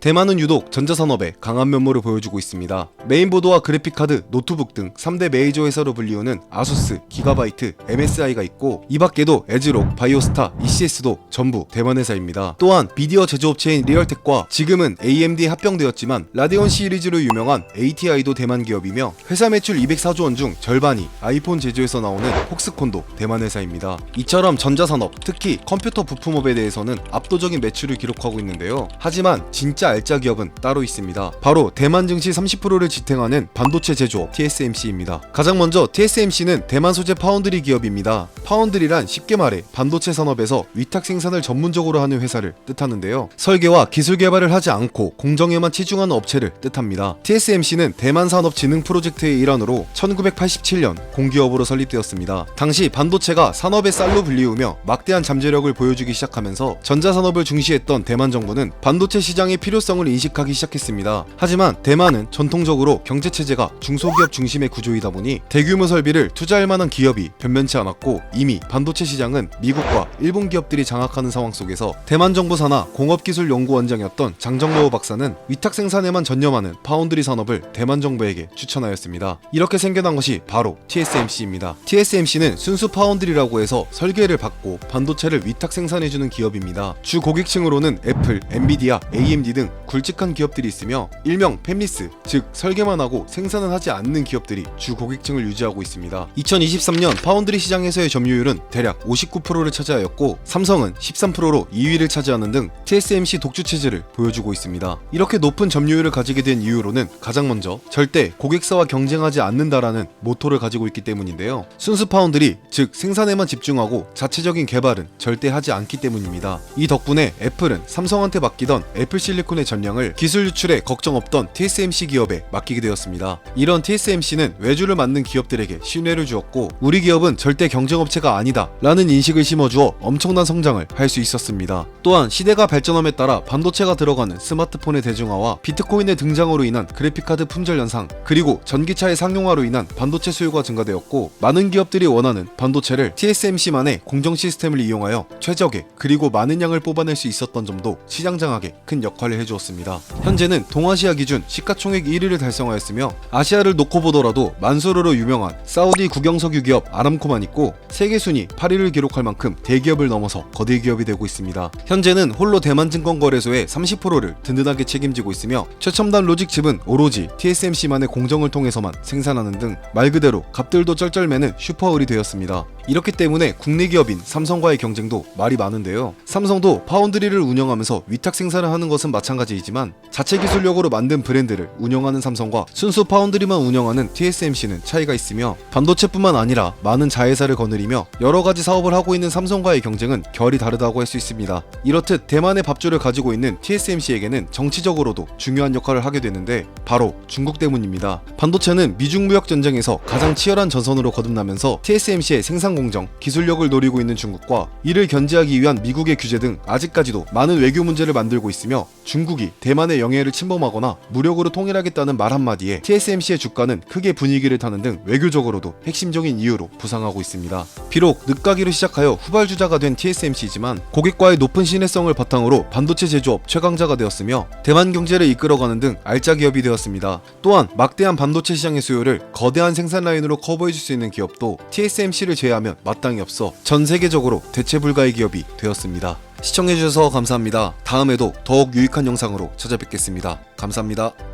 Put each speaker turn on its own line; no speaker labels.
대만은 유독 전자산업에 강한 면모를 보여주고 있습니다. 메인보드와 그래픽카드, 노트북 등 3대 메이저 회사로 불리우는 아수스, 기가바이트, MSI가 있고 이 밖에도 에즈록, 바이오스타, ECS도 전부 대만 회사입니다. 또한 미디어 제조업체인 리얼텍과 지금은 AMD에 합병되었지만 라데온 시리즈로 유명한 ATI도 대만 기업이며 회사 매출 204조 원 중 절반이 아이폰 제조에서 나오는 폭스콘도 대만 회사입니다. 이처럼 전자산업, 특히 컴퓨터 부품업에 대해서는 압도적인 매출을 기록하고 있는데요. 하지만 진짜 알짜 기업은 따로 있습니다. 바로 대만 증시 30%를 지탱하는 반도체 제조업 TSMC입니다. 가장 먼저 TSMC는 대만 소재 파운드리 기업입니다. 파운드리란 쉽게 말해 반도체 산업에서 위탁 생산을 전문적으로 하는 회사를 뜻하는데요. 설계와 기술 개발을 하지 않고 공정에만 치중하는 업체를 뜻합니다. TSMC는 대만 산업 진흥 프로젝트의 일환으로 1987년 공기업으로 설립되었습니다. 당시 반도체가 산업의 쌀로 불리우며 막대한 잠재력을 보여주기 시작하면서 전자산업을 중시했던 대만 정부는 반도체 시장의 필요성을 인식하기 시작했습니다. 하지만 대만은 전통적으로 경제체제가 중소기업 중심의 구조이다 보니 대규모 설비를 투자할 만한 기업이 변변치 않았고 이미 반도체 시장은 미국과 일본 기업들이 장악하는 상황 속에서 대만 정부 산하 공업기술연구원장이었던 장정로 박사는 위탁 생산에만 전념하는 파운드리 산업을 대만 정부에게 추천하였습니다. 이렇게 생겨난 것이 바로 TSMC입니다. TSMC는 순수 파운드리라고 해서 설계를 받고 반도체를 위탁 생산해주는 기업입니다. 주 고객층으로는 애플, 엔비디아, AMD 등 굵직한 기업들이 있으며 일명 팹리스, 즉 설계만 하고 생산은 하지 않는 기업들이 주 고객층을 유지하고 있습니다. 2023년 파운드리 시장에서의 점유율은 대략 59%를 차지하였고 삼성은 13%로 2위를 차지하는 등 TSMC 독주 체제를 보여주고 있습니다. 이렇게 높은 점유율을 가지게 된 이유로는 가장 먼저 절대 고객사와 경쟁하지 않는다라는 모토를 가지고 있기 때문인데요. 순수 파운드리, 즉 생산에만 집중하고 자체적인 개발은 절대 하지 않기 때문입니다. 이 덕분에 애플은 삼성한테 맡기던 애플 실리콘의 전량을 기술 유출에 걱정 없던 TSMC 기업에 맡기게 되었습니다. 이런 TSMC는 외주를 맡는 기업들에게 신뢰를 주었고 우리 기업은 절대 경쟁업체가 아니다 라는 인식을 심어주어 엄청난 성장을 할 수 있었습니다. 또한 시대가 발전함에 따라 반도체가 들어가는 스마트폰의 대중화와 비트코인의 등장으로 인한 그래픽카드 품절 연상, 그리고 전기차의 상용화로 인한 반도체 수요가 증가되었고 많은 기업들이 원하는 반도체를 TSMC만의 공정 시스템을 이용하여 최적의 그리고 많은 양을 뽑아낼 수 있었던 점도 시장 장악에 큰 역할을 해주었습니다. 현재는 동아시아 기준 시가총액 1위를 달성하였으며 아시아를 놓고 보더라도 만수르로 유명한 사우디 국영석유 기업 아람코만 있고 세계 순위 8위를 기록할 만큼 대기업을 넘어서 거대 기업이 되고 있습니다. 현재는 홀로 대만증권거래소의 30%를 든든하게 책임지고 있으며 최첨단 로직칩은 오로지 TSMC만의 공정을 통해서만 생산하는 등 말 그대로 값들도 쩔쩔매는 슈퍼을이 되었습니다. 이렇기 때문에 국내 기업인 삼성과의 경쟁도 말이 많은데요. 삼성도 파운드리를 운영하면서 위탁 생산을 하는 것은 마찬가지이지만 자체 기술력으로 만든 브랜드를 운영하는 삼성과 순수 파운드리만 운영하는 TSMC는 차이가 있으며 반도체뿐만 아니라 많은 자회사를 거느리며 여러가지 사업을 하고 있는 삼성과의 경쟁은 결이 다르다고 할 수 있습니다. 이렇듯 대만의 밥줄을 가지고 있는 TSMC에게는 정치적으로도 중요한 역할을 하게 되는데 바로 중국 때문입니다. 반도체는 미중 무역 전쟁에서 가장 치열한 전선으로 거듭나면서 TSMC의 생산 공정, 기술력을 노리고 있는 중국과 이를 견제하기 위한 미국의 규제 등 아직까지도 많은 외교 문제를 만들고 있으며 중국이 대만의 영해를 침범하거나 무력으로 통일하겠다는 말 한마디에 TSMC의 주가는 크게 분위기를 타는 등 외교적으로도 핵심적인 이유로 부상하고 있습니다. 비록 늦가기로 시작하여 후발주자가 된 TSMC이지만 고객과의 높은 신뢰성을 바탕으로 반도체 제조업 최강자가 되었으며 대만 경제를 이끌어가는 등 알짜 기업이 되었습니다. 또한 막대한 반도체 시장의 수요를 거대한 생산 라인으로 커버해줄 수 있는 기업도 TSMC를 제외하면 마땅히 없어 전 세계적으로 대체 불가의 기업이 되었습니다. 시청해주셔서 감사합니다. 다음에도 더욱 유익한 영상으로 찾아뵙겠습니다. 감사합니다.